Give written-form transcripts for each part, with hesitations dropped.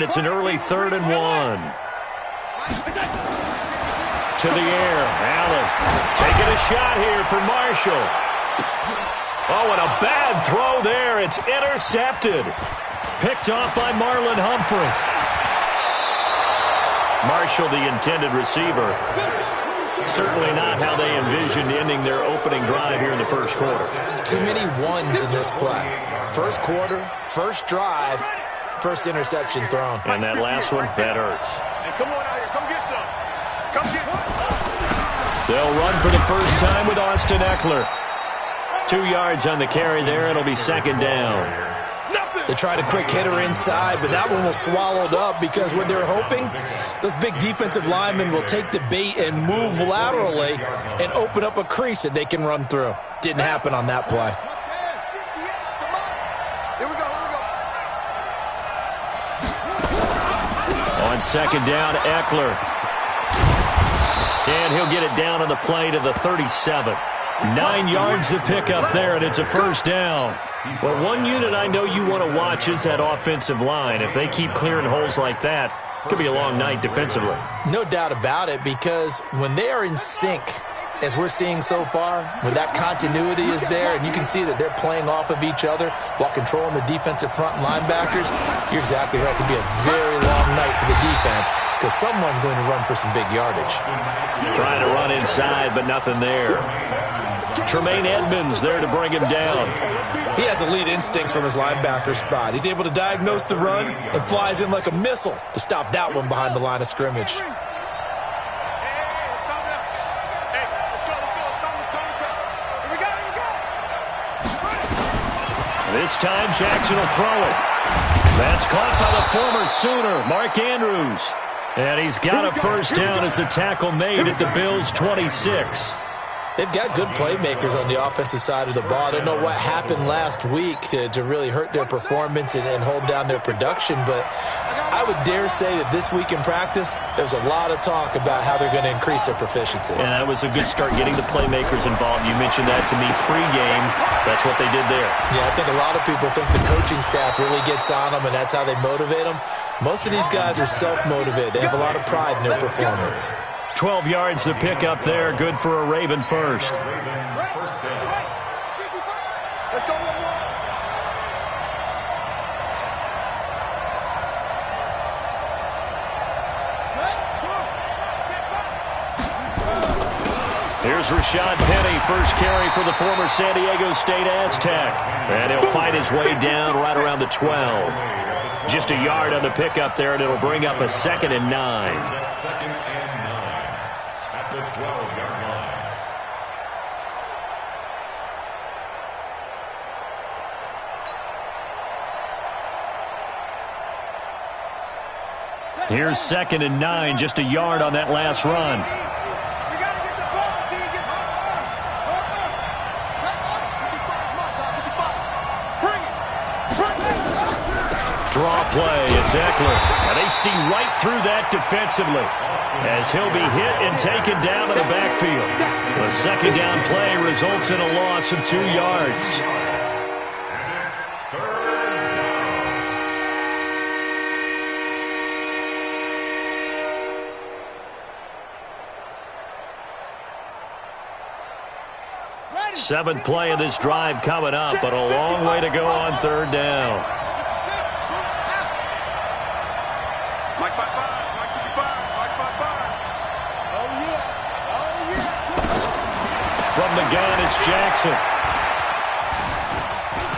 It's an early 3rd and 1. To the air. Allen taking a shot here for Marshall. Oh, and a bad throw there. It's intercepted. Picked off by Marlon Humphrey. Marshall, the intended receiver. Certainly not how they envisioned ending their opening drive here in the first quarter. Too many ones in this play. First quarter, first drive, first interception thrown. And that last one, that hurts. Hey, come on out here. Come get some. Come get some. They'll run for the first time with Austin Eckler. 2 yards on the carry there. It'll be 2nd down. They tried a quick hitter inside, but that one was swallowed up because what they're hoping, those big defensive linemen will take the bait and move laterally and open up a crease that they can run through. Didn't happen on that play. On 2nd down, Eckler. And he'll get it down on the play to the 37. 9 yards to pick up there, and it's a first down. Well, one unit I know you want to watch is that offensive line. If they keep clearing holes like that, it could be a long night defensively. No doubt about it, because when they are in sync, as we're seeing so far, when that continuity is there and you can see that they're playing off of each other while controlling the defensive front and linebackers, you're exactly right. It could be a very long night for the defense because someone's going to run for some big yardage. Trying to run inside, but nothing there. Tremaine Edmonds there to bring him down. He has elite instincts from his linebacker spot. He's able to diagnose the run and flies in like a missile to stop that one behind the line of scrimmage. This time Jackson will throw it. That's caught by the former Sooner, Mark Andrews. And he's got a first down as the tackle made at the Bills' 26. They've got good playmakers on the offensive side of the ball. I don't know what happened last week to really hurt their performance and hold down their production, but I would dare say that this week in practice, there's a lot of talk about how they're going to increase their proficiency. And that was a good start getting the playmakers involved. You mentioned that to me pregame. That's what they did there. Yeah, I think a lot of people think the coaching staff really gets on them, and that's how they motivate them. Most of these guys are self-motivated. They have a lot of pride in their performance. 12 yards to pick up there. Good for a Raven first. Here's Rashad Penny, first carry for the former San Diego State Aztec. And he'll fight his way down right around the 12. Just a yard on the pickup there, and it'll bring up a 2nd and 9. Here's 2nd and 9, just a yard on that last run. Draw play, it's Eckler. And they see right through that defensively as he'll be hit and taken down to the backfield. The 2nd down play results in a loss of 2 yards. Seventh play of this drive coming up, but a long way to go on 3rd down. From the gun, it's Jackson.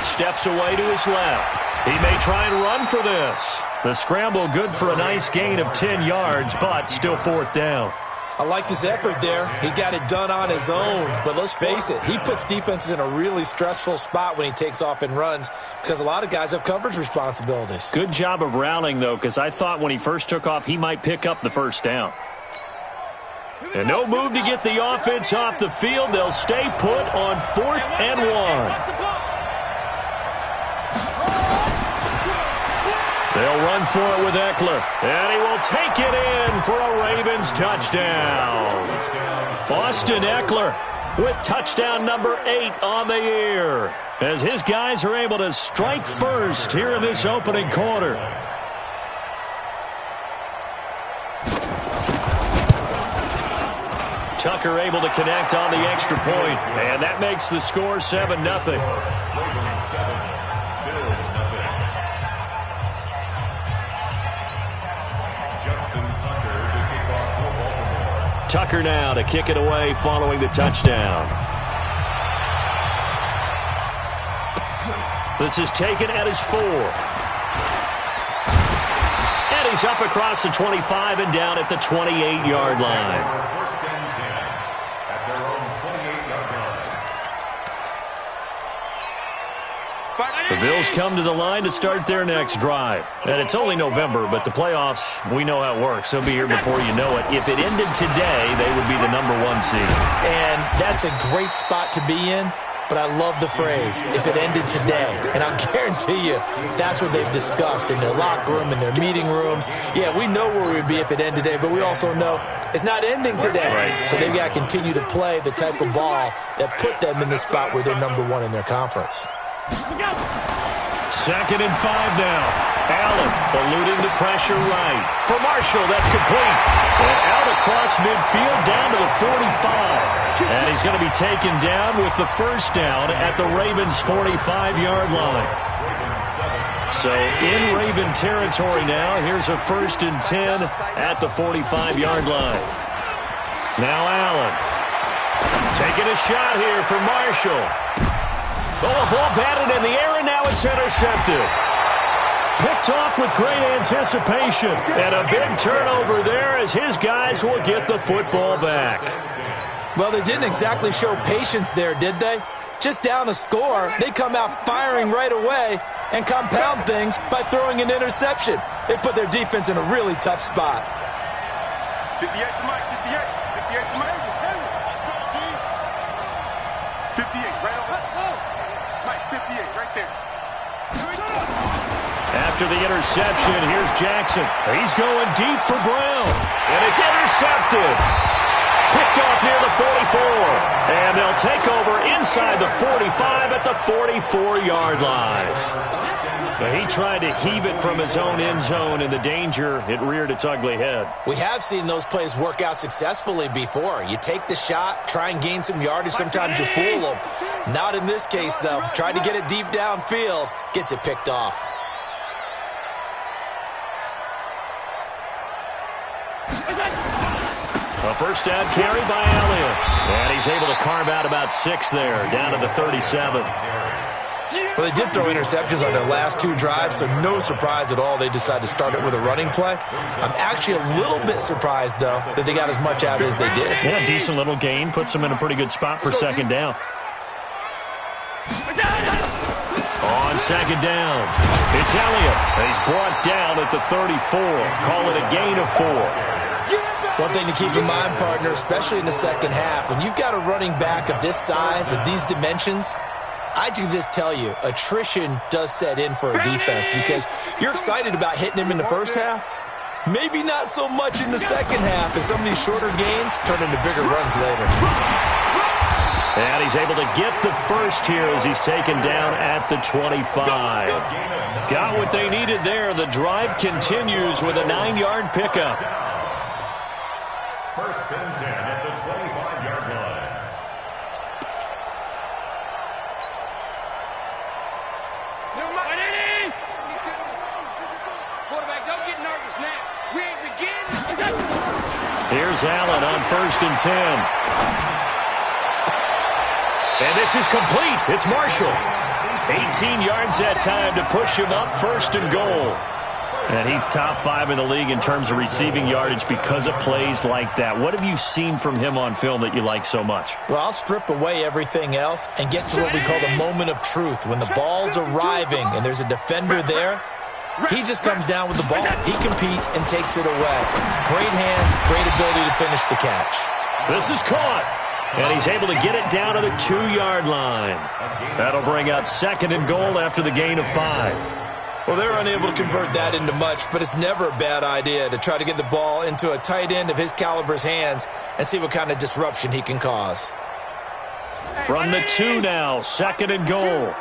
Steps away to his left. He may try and run for this. The scramble good for a nice gain of 10 yards, but still 4th down. I liked his effort there. He got it done on his own. But let's face it, he puts defenses in a really stressful spot when he takes off and runs because a lot of guys have coverage responsibilities. Good job of rallying, though, because I thought when he first took off, he might pick up the first down. And no move to get the offense off the field. They'll stay put on 4th and 1. They'll run for it with Eckler. And he will take it in for a Ravens touchdown. Austin Eckler with touchdown number 8 on the year as his guys are able to strike first here in this opening quarter. Tucker able to connect on the extra point, and that makes the score 7-0. Tucker now to kick it away following the touchdown. This is taken at his 4. And he's up across the 25 and down at the 28-yard line. The Bills come to the line to start their next drive. And it's only November, but the playoffs, we know how it works. They'll be here before you know it. If it ended today, they would be the #1 seed. And that's a great spot to be in, but I love the phrase, if it ended today. And I'll guarantee you that's what they've discussed in their locker room, in their meeting rooms. Yeah, we know where we'd be if it ended today, but we also know it's not ending today. Right. So they've got to continue to play the type of ball that put them in the spot where they're #1 in their conference. 2nd and 5 now. Allen eluding the pressure right. For Marshall, that's complete. And out across midfield down to the 45. And he's going to be taken down with the first down at the Ravens' 45-yard line. So in Raven territory now. Here's a 1st and 10 at the 45-yard line. Now Allen taking a shot here for Marshall. Oh, a ball batted in the air, and now it's intercepted. Picked off with great anticipation. And a big turnover there as his guys will get the football back. Well, they didn't exactly show patience there, did they? Just down a score, they come out firing right away and compound things by throwing an interception. They put their defense in a really tough spot. 58 to Mike, 58. 58 to Mike. 58, right over. Mike, 58, right there. After the interception, here's Jackson. He's going deep for Brown. And it's intercepted. Picked off near the 44. And they'll take over inside the 45 at the 44-yard line. But he tried to heave it from his own end zone, and the danger, it reared its ugly head. We have seen those plays work out successfully before. You take the shot, try and gain some yardage. Sometimes you fool them. Not in this case, though. Tried to get it deep downfield. Gets it picked off. A first down carry by Elliott. And he's able to carve out about 6 there, down to the 37. Well, they did throw interceptions on their last 2 drives, so no surprise at all they decided to start it with a running play. I'm actually a little bit surprised, though, that they got as much out as they did. Yeah, decent little gain. Puts them in a pretty good spot for 2nd down. On 2nd down, it's Elliott. He's brought down at the 34. Call it a gain of 4. One thing to keep in mind, partner, especially in the second half, when you've got a running back of this size, of these dimensions, I can just tell you, attrition does set in for a defense because you're excited about hitting him in the first half. Maybe not so much in the second half, and some of these shorter gains turn into bigger runs later. And he's able to get the first here as he's taken down at the 25. Got what they needed there. The drive continues with a 9-yard pickup. 1st and 10 at the 25-yard line. Quarterback, don't get nervous now. We ain't beginning. Here's Allen on 1st and 10. And this is complete. It's Marshall. 18 yards that time to push him up 1st and goal. And he's top 5 in the league in terms of receiving yardage because of plays like that. What have you seen from him on film that you like so much? Well, I'll strip away everything else and get to what we call the moment of truth. When the ball's arriving and there's a defender there, he just comes down with the ball. He competes and takes it away. Great hands, great ability to finish the catch. This is caught. And he's able to get it down to the 2-yard line. That'll bring up 2nd and goal after the gain of 5. Well, they're unable to convert that into much, but it's never a bad idea to try to get the ball into a tight end of his caliber's hands and see what kind of disruption he can cause. From the 2 now, 2nd and goal.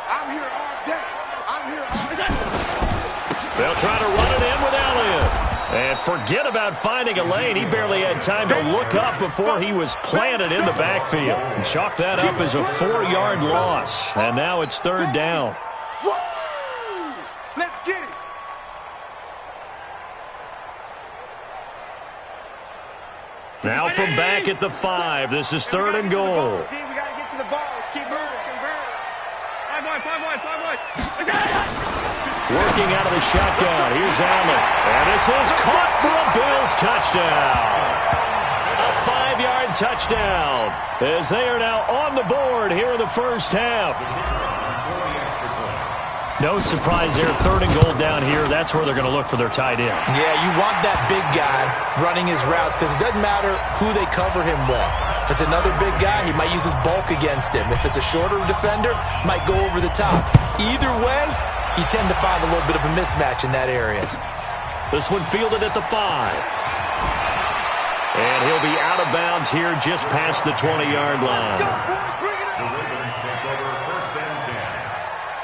I'm here all day. I'm here all day. They'll try to run it in with Elliott. And And forget about finding a lane. He barely had time to look up before he was planted in the backfield. And chalk that up as a 4-yard loss. And now it's 3rd down. Let's get it. Now from back at the 5, this is 3rd and goal. We got to get to the ball. Let's keep moving. 5 wide. Working out of the shotgun. Here's Allen. And this is caught for a Bills touchdown. A 5-yard touchdown as they are now on the board here in the first half. No surprise there. 3rd and goal down here. That's where they're going to look for their tight end. Yeah, you want that big guy running his routes because it doesn't matter who they cover him with. If it's another big guy, he might use his bulk against him. If it's a shorter defender, might go over the top. Either way, you tend to find a little bit of a mismatch in that area. This one fielded at the 5. And he'll be out of bounds here just past the 20-yard line. The Ravens take over 1st and 10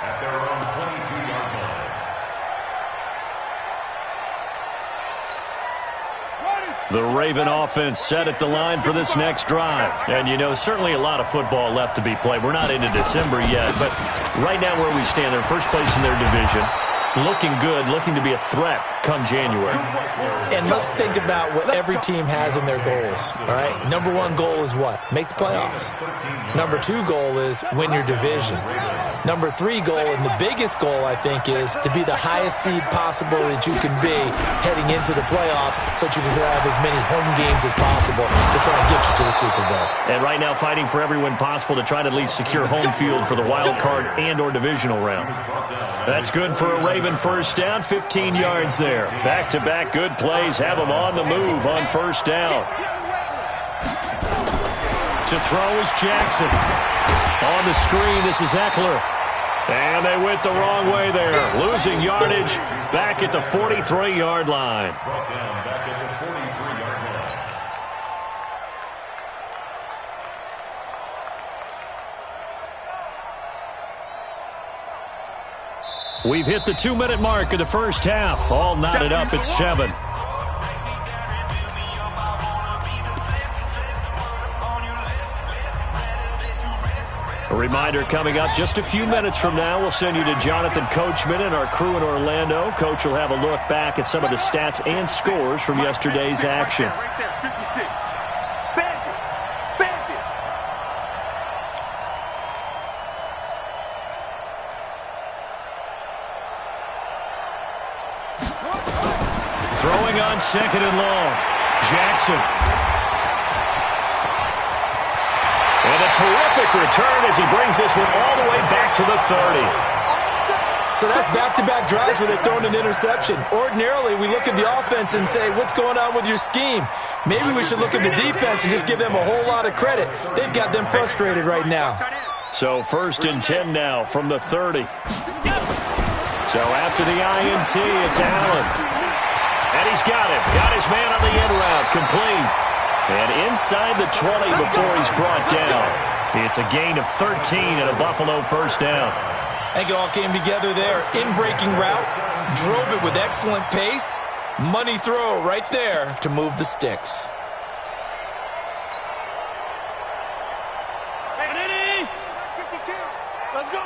at their own 22-yard line. The Raven offense set at the line for this next drive. And, you know, certainly a lot of football left to be played. We're not into December yet, but right now where we stand, they're first place in their division. Looking good, looking to be a threat come January. And let's think about what every team has in their goals, all right? Number 1 goal is what? Make the playoffs. Number 2 goal is win your division. Number 3 goal, and the biggest goal, I think, is to be the highest seed possible that you can be heading into the playoffs so that you can have as many home games as possible to try and get you to the Super Bowl. And right now fighting for every win possible to try to at least secure home field for the wild card and or divisional round. That's good for a Raven first down, 15 yards there. Back-to-back good plays have them on the move on first down. To throw is Jackson. On the screen, this is Eckler. And they went the wrong way there. Losing yardage back at the 43-yard line. Brought down back at the 43-yard line. We've hit the 2-minute mark of the first half. All knotted up at 7. A reminder coming up just a few minutes from now. We'll send you to Jonathan Coachman and our crew in Orlando. Coach will have a look back at some of the stats and scores from yesterday's action. Right there, 56. Bandit. Throwing on 2nd and long. Jackson. And a terrific return as he brings this one all the way back to the 30. So that's back-to-back drives where they've thrown an interception. Ordinarily, we look at the offense and say, what's going on with your scheme? Maybe we should look at the defense and just give them a whole lot of credit. They've got them frustrated right now. So 1st and 10 now from the 30. So after the INT, it's Allen. And he's got it. Got his man on the in route. Complete. And inside the 20 before he's brought down. It's a gain of 13 and a Buffalo first down. I think it all came together there. In-breaking route. Drove it with excellent pace. Money throw right there to move the sticks. Hey, 52. Let's go.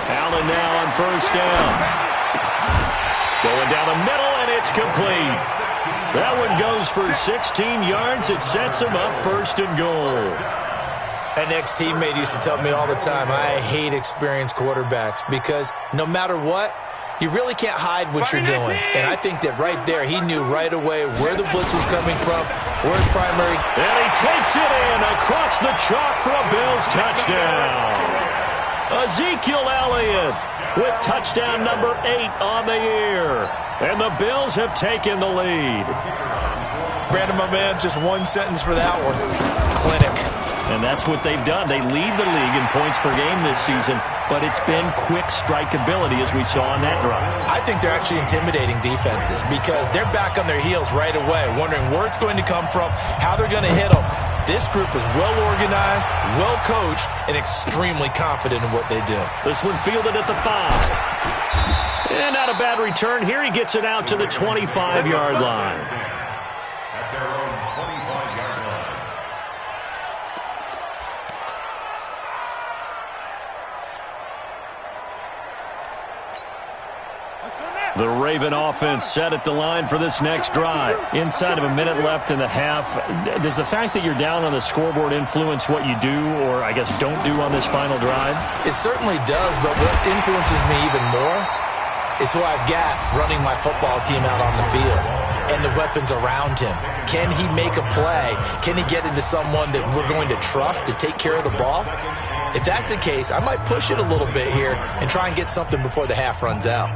Allen now on first down. Going down the middle, and it's complete. That one goes for 16 yards. It sets him up 1st and goal. An ex-teammate used to tell me all the time, I hate experienced quarterbacks because no matter what, you really can't hide what you're doing. And I think that right there, he knew right away where the blitz was coming from, where his primary. And he takes it in across the chalk for a Bills touchdown. Ezekiel Elliott with touchdown number 8 on the year. And the Bills have taken the lead. Brandon, my man, just one sentence for that one. Clinic. And that's what they've done. They lead the league in points per game this season, but it's been quick strikeability as we saw on that drive. I think they're actually intimidating defenses because they're back on their heels right away, wondering where it's going to come from, how they're going to hit them. This group is well organized, well coached, and extremely confident in what they do. This one fielded at the 5. And not a bad return here. He gets it out to the 25-yard line. At their own 25-yard line. The Raven offense set at the line for this next drive. Inside of a minute left in the half, does the fact that you're down on the scoreboard influence what you do, or I guess don't do on this final drive? It certainly does, but what influences me even more is who I've got running my football team out on the field and the weapons around him. Can he make a play? Can he get into someone that we're going to trust to take care of the ball? If that's the case, I might push it a little bit here and try and get something before the half runs out.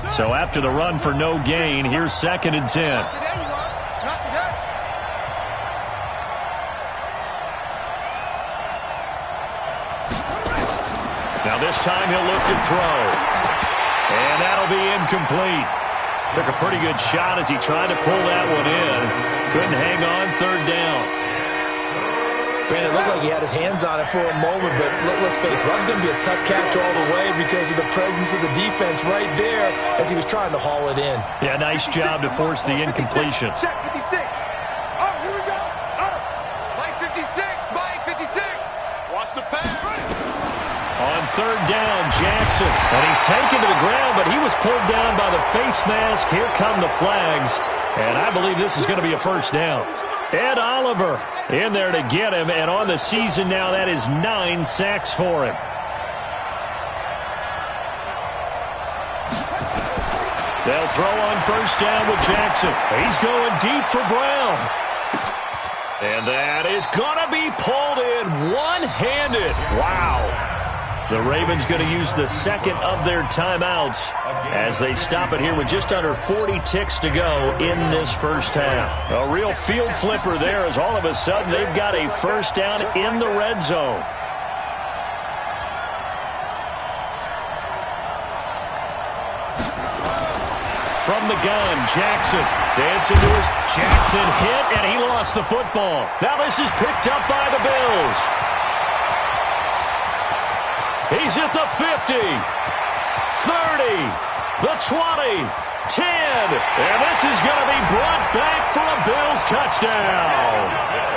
So after the run for no gain, here's 2nd and 10. Now this time he'll look to throw. And that'll be incomplete. Took a pretty good shot as he tried to pull that one in. Couldn't hang on, 3rd down. Brandon, it looked like he had his hands on it for a moment, but let's face it, that was going to be a tough catch all the way because of the presence of the defense right there as he was trying to haul it in. Yeah, nice job to force the incompletion. Check 56. Oh, here we go. Oh, Mike 56. Mike 56. Watch the pass. On 3rd down, Jackson. And he's taken to the ground, but he was pulled down by the face mask. Here come the flags. And I believe this is going to be a 1st down. Ed Oliver in there to get him, and on the season now, that is 9 sacks for him. They'll throw on 1st down with Jackson. He's going deep for Brown. And that is going to be pulled in one-handed. Wow. The Ravens going to use the 2nd of their timeouts as they stop it here with just under 40 ticks to go in this 1st half. A real field flipper there as all of a sudden they've got a 1st down in the red zone. From the gun, Jackson dancing to his Jackson hit, and he lost the football. Now this is picked up by the Bills. He's at the 50, 30, the 20, 10, and this is going to be brought back for a Bills touchdown.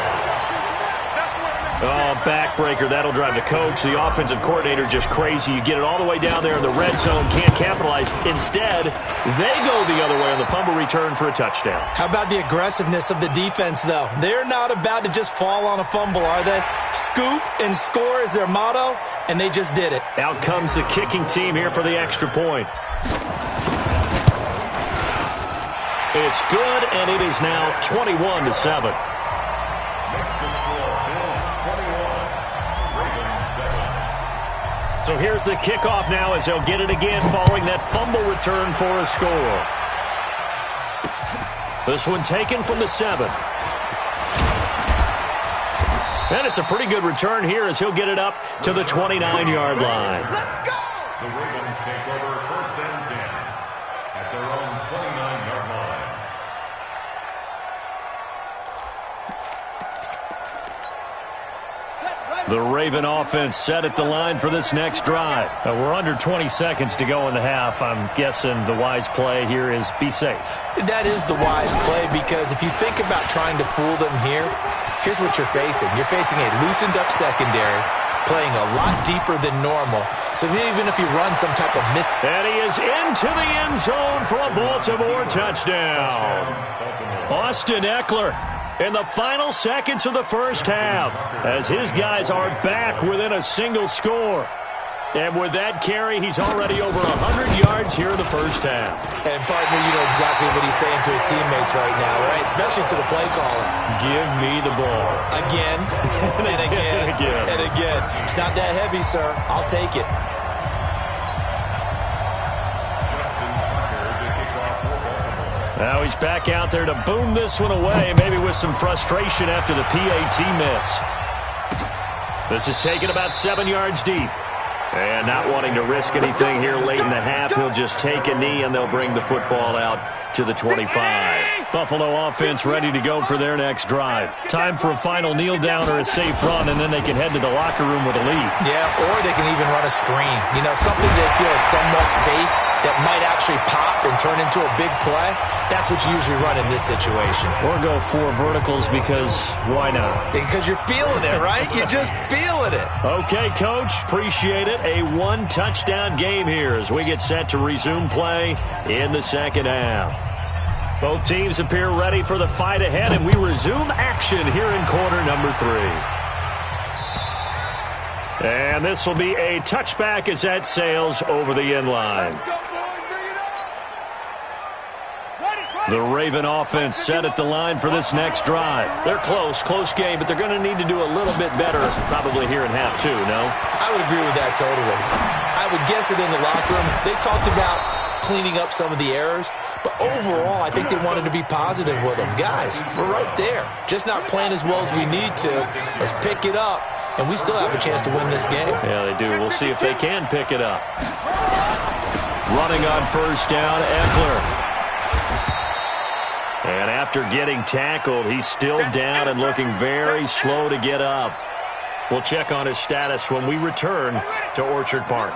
Oh, backbreaker. That'll drive the coach, the offensive coordinator, just crazy. You get it all the way down there in the red zone, can't capitalize. Instead, they go the other way on the fumble return for a touchdown. How about the aggressiveness of the defense, though? They're not about to just fall on a fumble, are they? Scoop and score is their motto, and they just did it. Out comes the kicking team here for the extra point. It's good, and it is now 21-7. So here's the kickoff now as they'll get it again following that fumble return for a score. This one taken from the 7. And it's a pretty good return here as he'll get it up to the 29-yard line. Let's go! The Ravens take over 1st and 10 at their own 29-yard line. The Raven offense set at the line for this next drive. We're under 20 seconds to go in the half. I'm guessing the wise play here is be safe. That is the wise play because if you think about trying to fool them here, here's what you're facing. You're facing a loosened-up secondary, playing a lot deeper than normal. So even if you run some type of miss... And he is into the end zone for a Baltimore touchdown. Austin Eckler in the final seconds of the 1st half as his guys are back within a single score. And with that carry, he's already over 100 yards here in the 1st half. And partner, you know exactly what he's saying to his teammates right now, right? Especially to the play caller. Give me the ball. Again, and again, and again. It's not that heavy, sir. I'll take it. Now he's back out there to boom this one away, maybe with some frustration after the PAT miss. This is taken about 7 yards deep. And not wanting to risk anything here late in the half, he'll just take a knee and they'll bring the football out to the 25. Buffalo offense ready to go for their next drive. Time for a final kneel down or a safe run, and then they can head to the locker room with a lead. Yeah, or they can even run a screen. You know, something they feel is somewhat safe that might actually pop and turn into a big play. That's what you usually run in this situation. Or go 4 verticals because why not? Because you're feeling it, right? You're just feeling it. Okay, Coach. Appreciate it. A 1-touchdown game here as we get set to resume play in the second half. Both teams appear ready for the fight ahead, and we resume action here in quarter number 3. And this will be a touchback as that sails over the end line. The Raven offense set at the line for this next drive. They're close game, but they're going to need to do a little bit better probably here in half 2, no? I would agree with that totally. I would guess it in the locker room. They talked about cleaning up some of the errors, but overall, I think they wanted to be positive with them. Guys, we're right there. Just not playing as well as we need to. Let's pick it up, and we still have a chance to win this game. Yeah, they do. We'll see if they can pick it up. Running on first down, Eckler. And after getting tackled, he's still down and looking very slow to get up. We'll check on his status when we return to Orchard Park.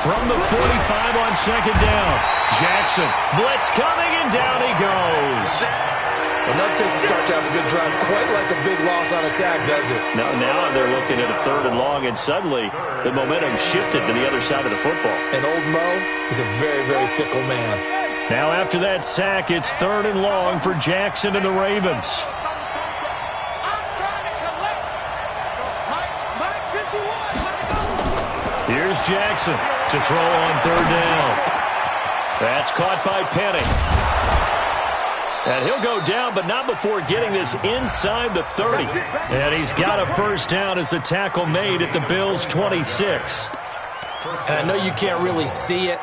From the 45 on second down, Jackson. Blitz coming, and down he goes. Enough takes to start to have a good drive. Quite like a big loss on a sack, does it? Now they're looking at a 3rd and long, and suddenly the momentum shifted to the other side of the football. And old Mo is a very, very fickle man. Now after that sack, it's 3rd and long for Jackson and the Ravens. Here's Jackson to throw on 3rd down. That's caught by Penny. And he'll go down, but not before getting this inside the 30. And he's got a first down as the tackle made at the Bills' 26. And I know you can't really see it,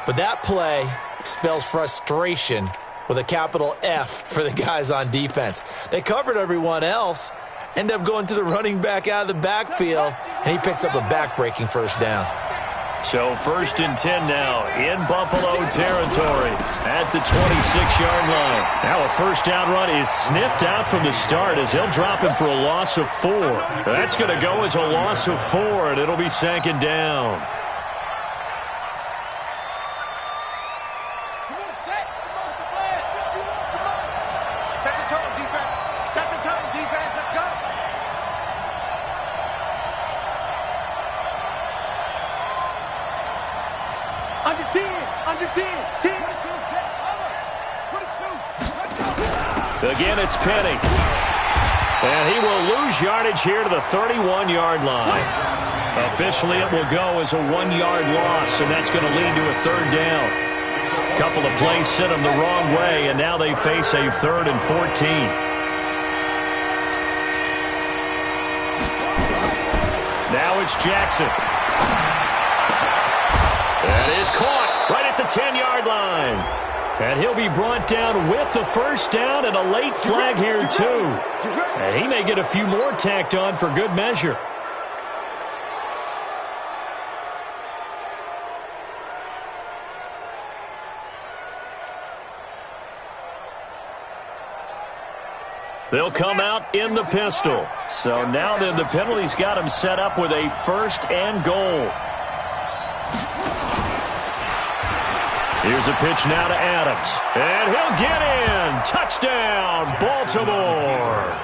but that play spells frustration with a capital F for the guys on defense. They covered everyone else, end up going to the running back out of the backfield, and he picks up a back-breaking first down. So 1st and 10 now in Buffalo territory at the 26-yard line. Now a first down run is sniffed out from the start as they'll drop him for a loss of 4. That's going to go as a loss of 4, and it'll be 2nd down. Again, it's Penny. And he will lose yardage here to the 31-yard line. Officially, it will go as a 1-yard loss, and that's going to lead to a 3rd down. A couple of plays sent them the wrong way, and now they face a 3rd and 14. Now it's Jackson. That is caught right at the 10-yard line. And he'll be brought down with the first down and a late flag here, too. And he may get a few more tacked on for good measure. They'll come out in the pistol. So now then the penalty's got him set up with a 1st and goal. Here's a pitch now to Adams. And he'll get in. Touchdown, Baltimore.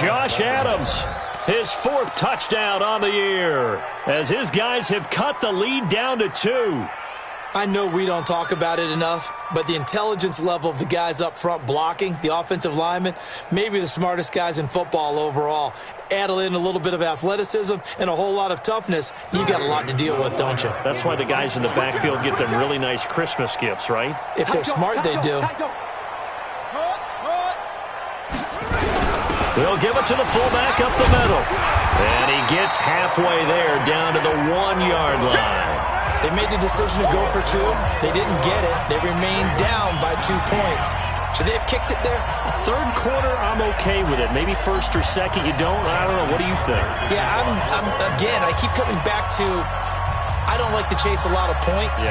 Josh Adams, his 4th touchdown on the year, as his guys have cut the lead down to 2. I know we don't talk about it enough, but the intelligence level of the guys up front blocking, the offensive linemen, maybe the smartest guys in football overall. Add in a little bit of athleticism and a whole lot of toughness, you've got a lot to deal with, don't you? That's why the guys in the backfield get them really nice Christmas gifts, right? If they're smart, they do. They'll give it to the fullback up the middle. And he gets halfway there down to the 1-yard line. They made the decision to go for 2. They didn't get it. They remained down by 2 points. Should they have kicked it there? 3rd quarter, I'm okay with it. Maybe 1st or 2nd, you don't. I don't know. What do you think? Yeah, again, I keep coming back to I don't like to chase a lot of points,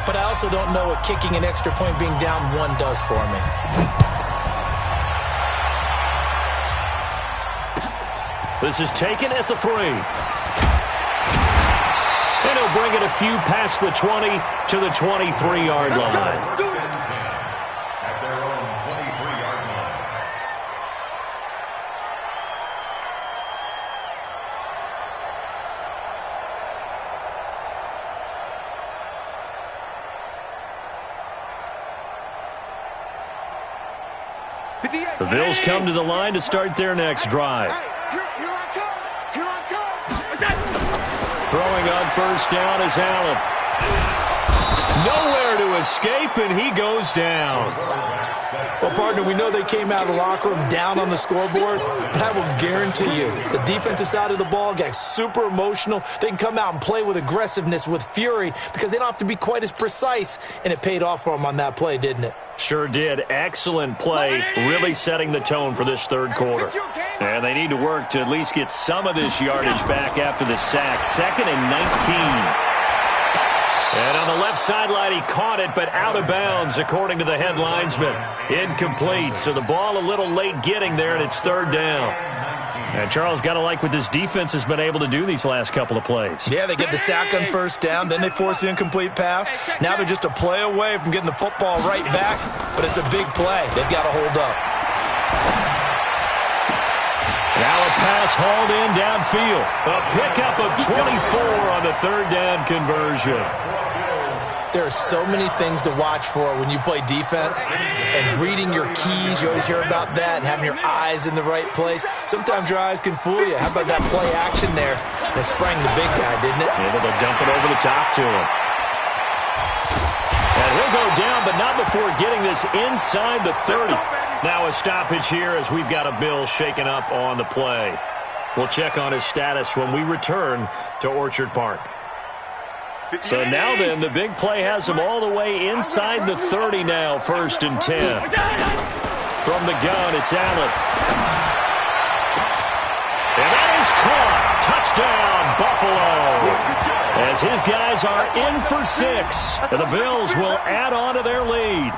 but I also don't know what kicking an extra point being down 1 does for me. This is taken at the 3. And he'll bring it a few past the 20 to the 23-yard line. The Bills come to the line to start their next drive. Throwing on first down is Allen. Nowhere to escape, and he goes down. Well, partner, we know they came out of the locker room down on the scoreboard, but I will guarantee you the defensive side of the ball got super emotional. They can come out and play with aggressiveness, with fury, because they don't have to be quite as precise, and it paid off for them on that play, didn't it? Sure did. Excellent play, really setting the tone for this third quarter. And they need to work to at least get some of this yardage back after the sack. 2nd and 19. And on the left sideline, he caught it, but out of bounds, according to the head linesman. Incomplete, so the ball a little late getting there, and it's 3rd down. And Charles, got to like what this defense has been able to do these last couple of plays. Yeah, they get the sack on first down, then they force the incomplete pass. Now they're just a play away from getting the football right back, but it's a big play. They've got to hold up. Now a pass hauled in downfield. A pickup of 24 on the 3rd down conversion. There are so many things to watch for when you play defense, and reading your keys, you always hear about that, and having your eyes in the right place. Sometimes your eyes can fool you. How about that play action there? That sprang the big guy, didn't it? Able to dump it over the top to him. And he'll go down, but not before getting this inside the 30. Now a stoppage here as we've got a Bill shaken up on the play. We'll check on his status when we return to Orchard Park. So now then, the big play has him all the way inside the 30 now, 1st and 10. From the gun, it's Allen. And that is caught. Touchdown, Buffalo. As his guys are in for 6. And the Bills will add on to their lead.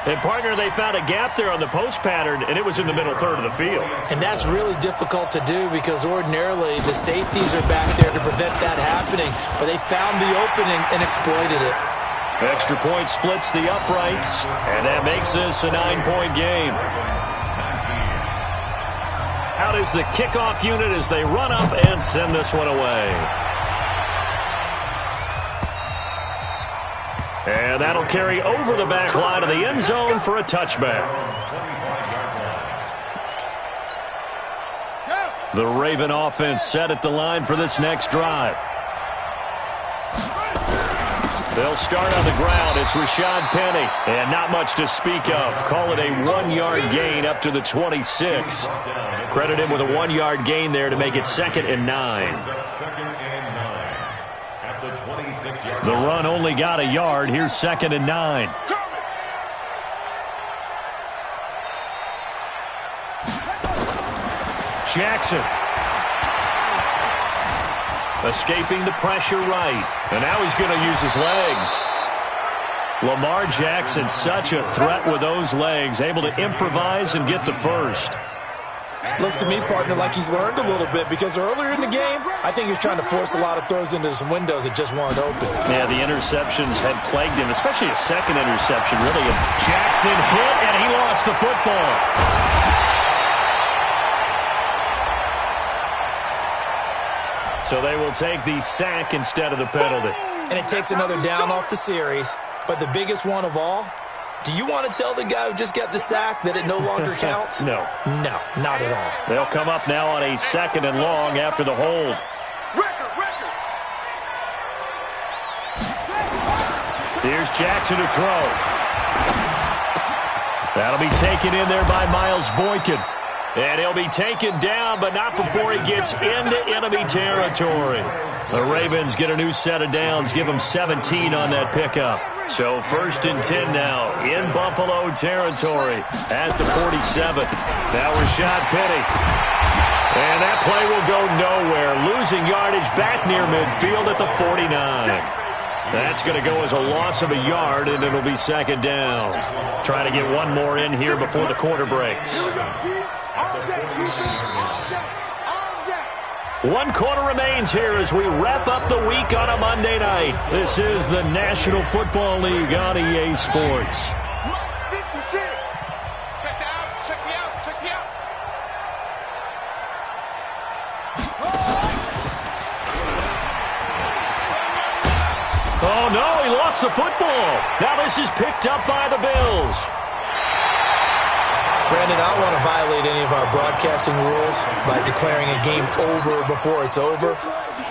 And, partner, they found a gap there on the post pattern, and it was in the middle third of the field. And that's really difficult to do because ordinarily the safeties are back there to prevent that happening. But they found the opening and exploited it. Extra point splits the uprights, and that makes this a 9-point game. Out is the kickoff unit as they run up and send this one away. And that'll carry over the back line of the end zone for a touchback. The Raven offense set at the line for this next drive. They'll start on the ground. It's Rashad Penny. And not much to speak of. Call it a 1-yard gain up to the 26. Credit him with a 1-yard gain there to make it 2nd and 9. The run only got a yard. Here's 2nd and 9. Jackson. Escaping the pressure right. And now he's going to use his legs. Lamar Jackson, such a threat with those legs. Able to improvise and get the first. Looks to me, partner, like he's learned a little bit because earlier in the game, I think he was trying to force a lot of throws into some windows that just weren't open. Yeah, the interceptions had plagued him, especially a second interception, really. And Jackson hit, and he lost the football. So they will take the sack instead of the penalty. And it takes another down off the series. But the biggest one of all, do you want to tell the guy who just got the sack that it no longer counts? No. No, not at all. They'll come up now on a 2nd and long after the hold. Here's Jackson to throw. That'll be taken in there by Miles Boykin. And he'll be taken down, but not before he gets into enemy territory. The Ravens get a new set of downs, give them 17 on that pickup. So 1st and 10 now in Buffalo territory at the 47. Now Rashad Penny. And that play will go nowhere. Losing yardage back near midfield at the 49. That's going to go as a loss of a yard, and it'll be second down. Trying to get one more in here before the quarter breaks. 1 quarter remains here as we wrap up the week on a Monday night. This is the National Football League on EA Sports. Oh, no, he lost the football. Now this is picked up by the Bills. Brandon, I don't want to violate any of our broadcasting rules by declaring a game over before it's over.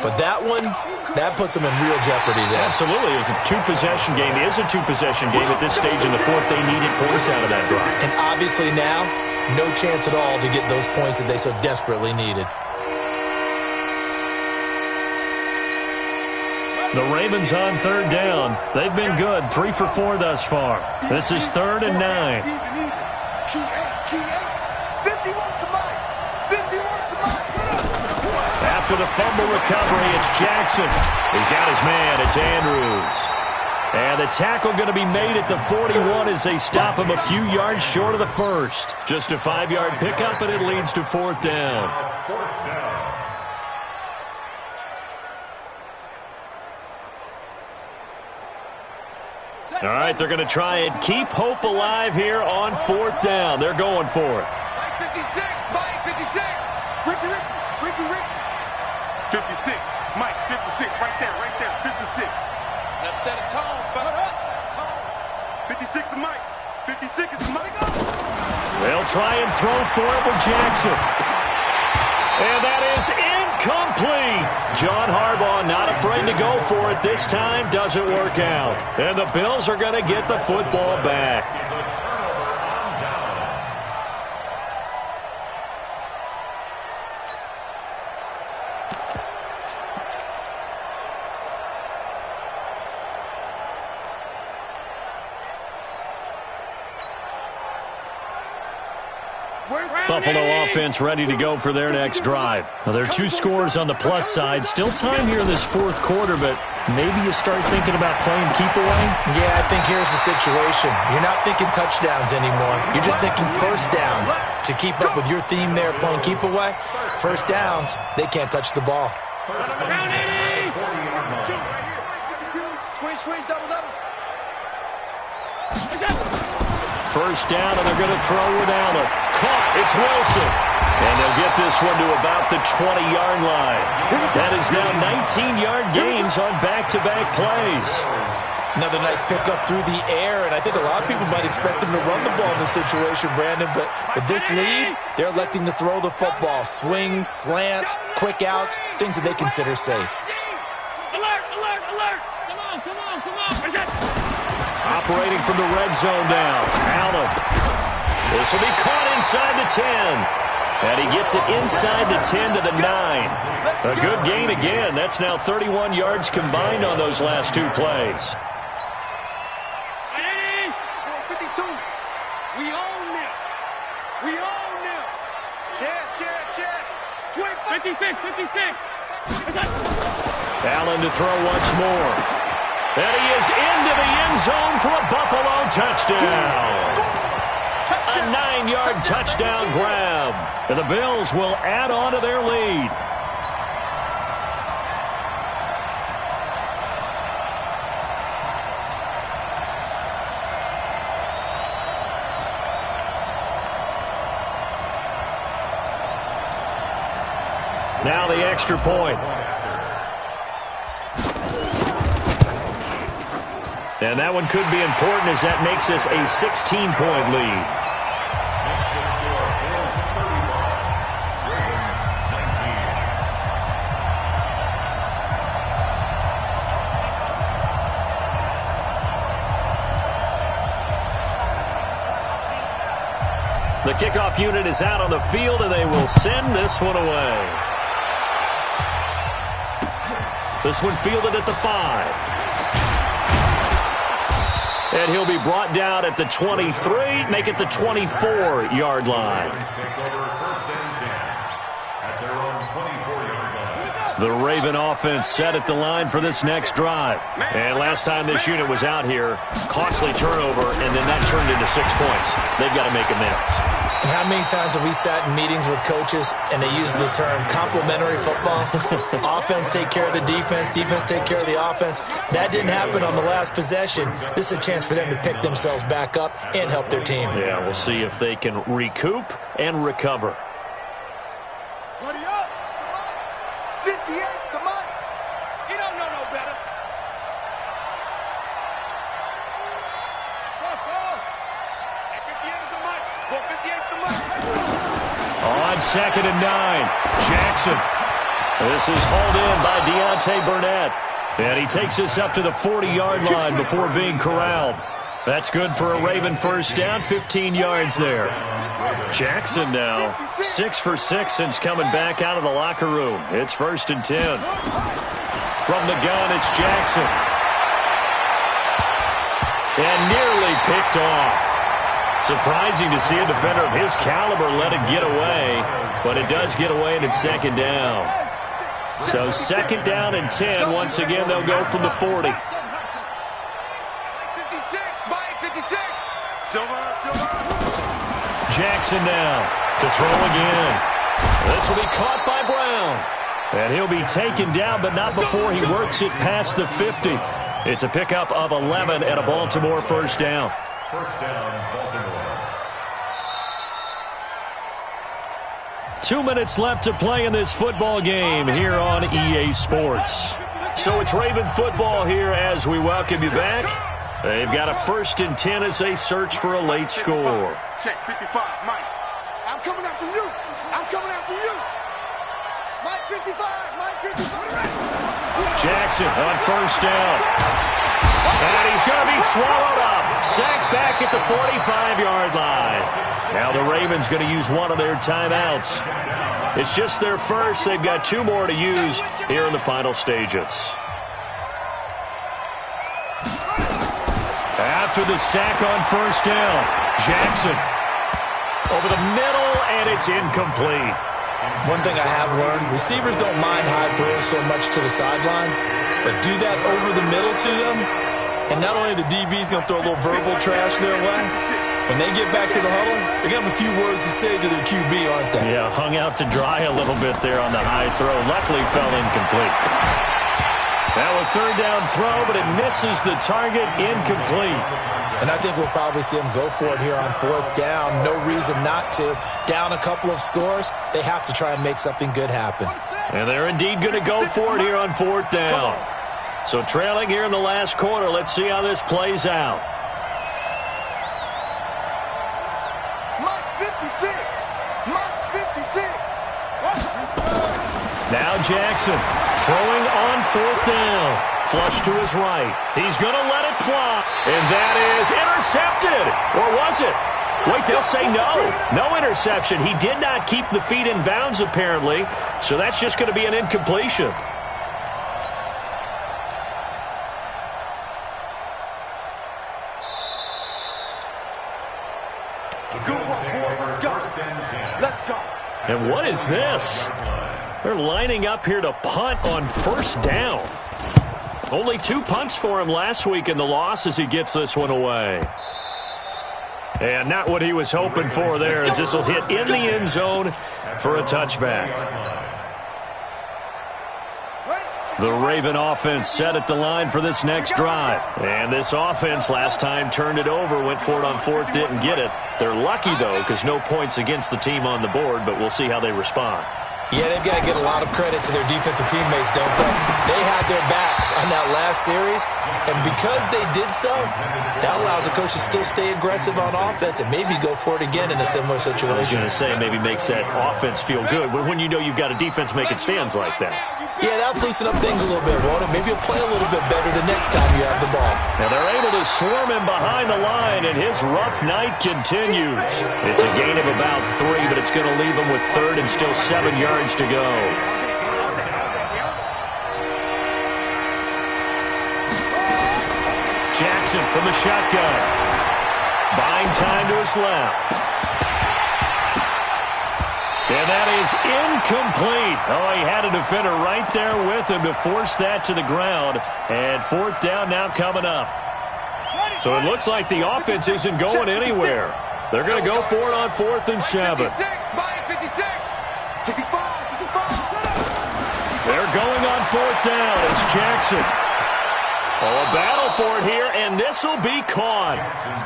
But that one, that puts them in real jeopardy there. Absolutely. It was a two-possession game. It is a two-possession game at this stage in the fourth. They needed points out of that drive. And obviously now, no chance at all to get those points that they so desperately needed. The Ravens on third down. They've been good, 3 for 4 thus far. This is 3rd and 9. After the fumble recovery, it's Jackson. He's got his man. It's Andrews. And the tackle going to be made at the 41 as they stop him a few yards short of the first. Just a 5-yard pickup, and it leads to 4th down. All right, they're going to try and keep hope alive here on 4th down. They're going for it. Mike 56, Mike 56. Ricky. 56, Mike 56, right there, 56. Now set a tone, fella. 56 is Mike. 56 is Mike. They'll try and throw for it with Jackson. And that is incomplete. John Harbaugh not afraid to go for it this time. Doesn't work out. And the Bills are going to get the football back. Buffalo offense ready to go for their next drive. Well, there are 2 scores on the plus side. Still time here in this 4th quarter, but maybe you start thinking about playing keep away? Yeah, I think here's the situation. You're not thinking touchdowns anymore. You're just thinking first downs. To keep up with your theme there, playing keep away, first downs, they can't touch the ball. Squeeze, double. First down, and they're going to throw it Allen. Caught. It's Wilson. And they'll get this one to about the 20-yard line. That is now 19-yard gains on back-to-back plays. Another nice pickup through the air, and I think a lot of people might expect them to run the ball in this situation, Brandon, but with this lead, they're electing to throw the football. Swings, slants, quick outs, things that they consider safe. Alert. Come on. Operating from the red zone now. Allen. This will be caught inside the 10. And he gets it inside the 10 to the 9. A good gain again. That's now 31 yards combined on those last 2 plays. 52. We own them. Check. 56. Allen to throw once more. And he is into the end zone for a Buffalo touchdown. A 9-yard touchdown grab. And the Bills will add on to their lead. Now the extra point. And that one could be important as that makes this a 16-point lead. The kickoff unit is out on the field, and they will send this one away. This one fielded at the 5. And he'll be brought down at the 23, make it the 24-yard line. 24-yard line. The Raven offense set at the line for this next drive. And last time this unit was out here, costly turnover, and then that turned into 6 points. They've got to make amends. And how many times have we sat in meetings with coaches and they use the term complementary football? Offense take care of the defense, defense take care of the offense. That didn't happen on the last possession. This is a chance for them to pick themselves back up and help their team. Yeah, we'll see if they can recoup and recover. Buddy up. 58, come on. You don't know no better. On 2nd and 9, Jackson. This is hauled in by Deontay Burnett. And he takes this up to the 40-yard line before being corralled. That's good for a Raven first down, 15 yards there. Jackson now 6 for 6 since coming back out of the locker room. It's 1st and 10. From the gun, it's Jackson. And nearly picked off. Surprising to see a defender of his caliber let it get away, but it does get away and it's 2nd down. So 2nd down and 10. Once again, they'll go from the 40. 56, Mike, 56. Jackson now to throw again. This will be caught by Brown. And he'll be taken down, but not before he works it past the 50. It's a pickup of 11 and a Baltimore first down. First down, Baltimore. 2 minutes left to play in this football game here on EA Sports. So it's Raven football here as we welcome you back. They've got a 1st and 10 as they search for a late score. Check 55, Mike. I'm coming after you. I'm coming after you. Mike 55, Mike 55. Jackson on first down. And he's going to be swallowed up. Sacked back at the 45-yard line. Now the Ravens going to use one of their timeouts. It's just their first. They've got 2 more to use here in the final stages. After the sack on first down, Jackson over the middle, and it's incomplete. One thing I have learned, receivers don't mind high throws so much to the sideline, but do that over the middle to them, and not only the DB's going to throw a little verbal trash their way, when they get back to the huddle, they're going to have a few words to say to their QB, aren't they? Yeah, hung out to dry a little bit there on the high throw. Luckily fell incomplete. Now a 3rd down throw, but it misses the target, incomplete. And I think we'll probably see them go for it here on 4th down. No reason not to. Down a couple of scores, they have to try and make something good happen. And they're indeed going to go for it here on 4th down. So trailing here in the last quarter, let's see how this plays out. Mike 56. Mike 56. Now Jackson throwing on 4th down. Flush to his right. He's going to let it fly. And that is intercepted. Or was it? Wait, they'll say no. No interception. He did not keep the feet in bounds, apparently. So that's just going to be an incompletion. Good work, boy. Let's go. Let's go. And what is this? They're lining up here to punt on 1st down. Only 2 punts for him last week in the loss as he gets this one away. And not what he was hoping for there, as this will hit in the end zone for a touchback. The Raven offense set at the line for this next drive. And this offense last time turned it over, went for it on 4th, didn't get it. They're lucky, though, because no points against the team on the board, but we'll see how they respond. Yeah, they've got to get a lot of credit to their defensive teammates, don't they? They had their backs on that last series, and because they did so, that allows the coach to still stay aggressive on offense and maybe go for it again in a similar situation. I was going to say, maybe makes that offense feel good when you know you've got a defense making stands like that. Yeah, that'll loosen up things a little bit, won't it? Maybe you'll play a little bit better the next time you have the ball. Now they're able to swarm him behind the line, and his rough night continues. It's a gain of about 3, but it's going to leave him with 3rd and still 7 yards to go. Jackson from the shotgun. Buying time to his left. And that is incomplete. Oh, he had a defender right there with him to force that to the ground. And fourth down now coming up. So it looks like the offense isn't going anywhere. They're going to go for it on 4th and 7. 56, 56, 65, 65. They're going on 4th down. It's Jackson. Oh, a battle for it here, and this will be caught.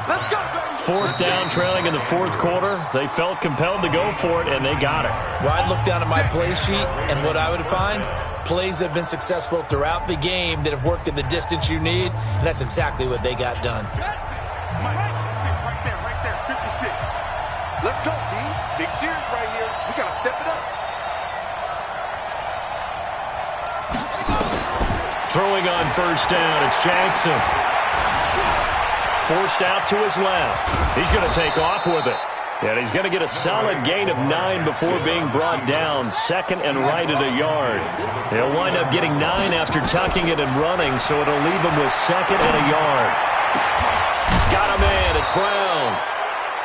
Let's go, baby. 4th down, trailing in the 4th quarter. They felt compelled to go for it, and they got it. Well, I'd look down at my play sheet, and what I would find, plays that have been successful throughout the game that have worked at the distance you need, and that's exactly what they got done. Right there, 56. Let's go, D. Big series right here. We got to step it up. Throwing on 1st down, it's Jackson. Forced out to his left. He's going to take off with it. And he's going to get a solid gain of 9 before being brought down. 2nd and right at a yard. He'll wind up getting 9 after tucking it and running, so it'll leave him with 2nd and a yard. Got him in. It's Brown.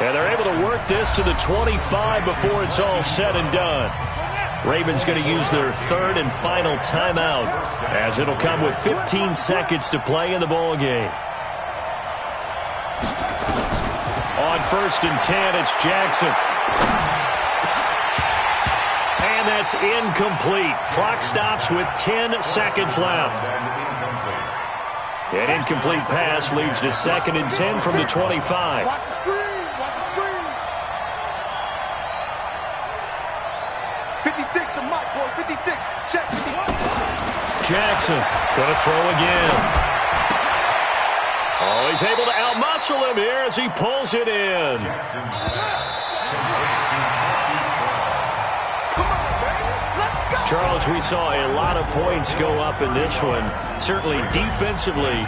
And they're able to work this to the 25 before it's all said and done. Ravens going to use their 3rd and final timeout, as it'll come with 15 seconds to play in the ball game. On 1st and 10, it's Jackson. And that's incomplete. Clock stops with 10 seconds left. An incomplete pass leads to 2nd and 10 from the 25. Watch the screen. Watch the screen. 56 to Mike, boys. 56. Check. 51. Jackson going to throw again. Oh, he's able to outmuscle him here as he pulls it in. Charles, we saw a lot of points go up in this one. Certainly defensively,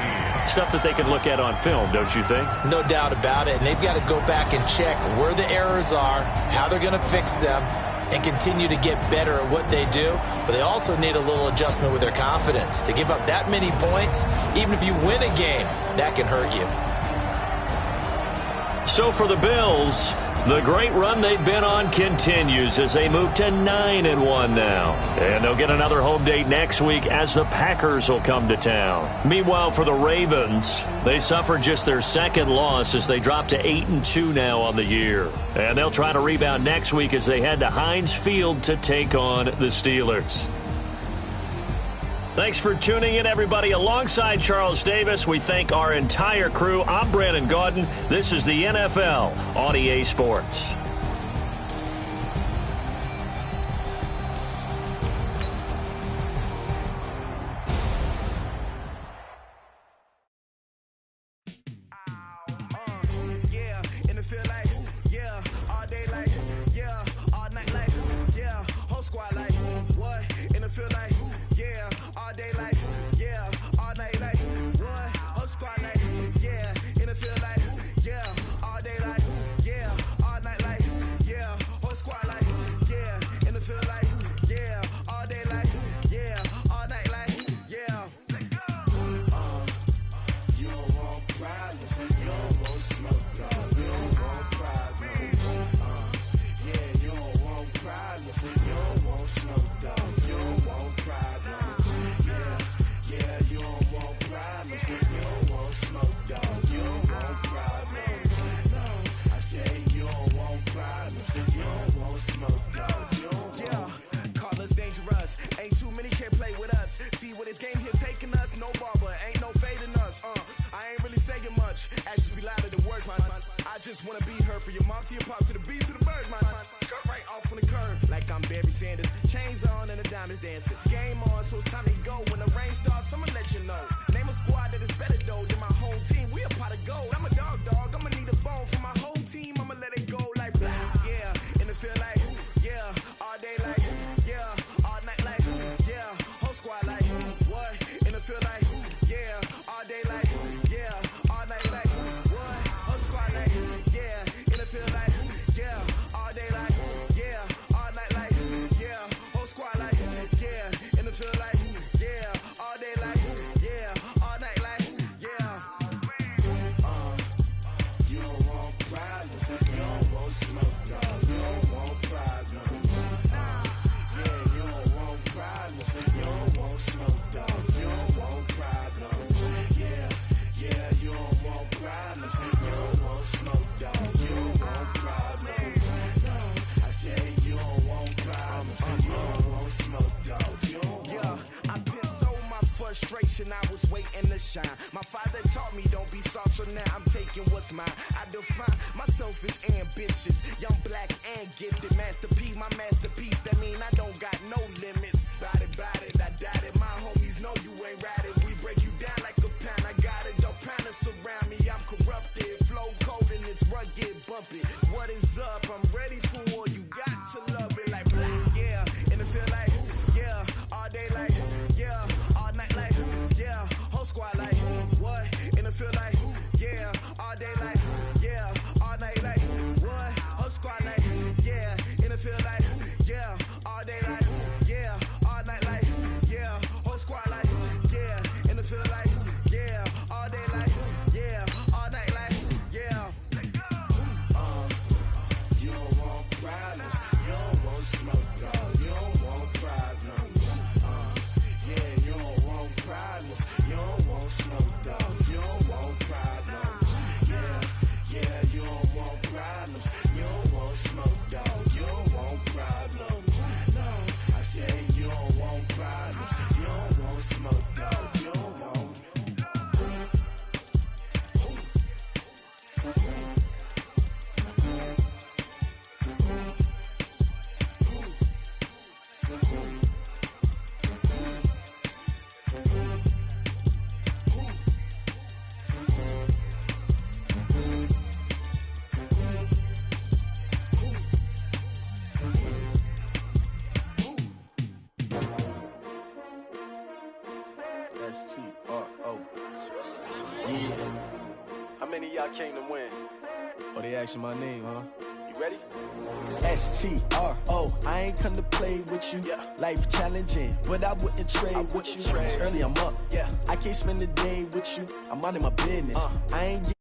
stuff that they could look at on film, don't you think? No doubt about it. And they've got to go back and check where the errors are, how they're going to fix them, and continue to get better at what they do. But they also need a little adjustment with their confidence. To give up that many points, even if you win a game, that can hurt you. So for the Bills, the great run they've been on continues as they move to 9-1 now. And they'll get another home date next week as the Packers will come to town. Meanwhile, for the Ravens, they suffered just their 2nd loss as they drop to 8-2 now on the year. And they'll try to rebound next week as they head to Heinz Field to take on the Steelers. Thanks for tuning in, everybody. Alongside Charles Davis, we thank our entire crew. I'm Brandon Gaudin. This is the NFL on EA Sports. You don't want problems, you don't want smoke, no. You don't want problems. generation, I was waiting to shine. My father taught me don't be soft, so now I'm taking what's mine. I define myself as ambitious, young, black, and gifted. Master P, my masterpiece, that mean I don't got no limits. Bout it, I doubt it. My homies know you ain't ratted. We break you down like a pound. I got it, don't pound to surround me. I'm corrupted, flow cold and it's rugged, bumpy. What is up? I'm ready for war. You got to love it like black, yeah. And it feel like, yeah. All day like, yeah. All night like, yeah. Whole squad like, what? And it feel like, yeah. All day like, yeah. All night like, what? Whole squad like, yeah. And it feel like, yeah. All day like, yeah. All night like, yeah. Whole squad like, yeah. And it feel like, yeah. All day like, yeah. All night like, yeah. You don't want problems. You don't want smoke, dog. You don't want problems. Yeah, you don't want problems. You don't want smoke, dog. You don't want problems. Yeah, you don't want problems. You don't want smoke, dog. You don't want problems. No, I said you don't want problems. You don't want smoke, dog. You don't want. How many of y'all came to win? Oh, they asking my name, huh? You ready? STRO, I ain't come to play with you. Yeah. Life challenging, but I wouldn't trade with you. It's early, I'm up. Yeah. I can't spend the day with you. I'm minding my business. I ain't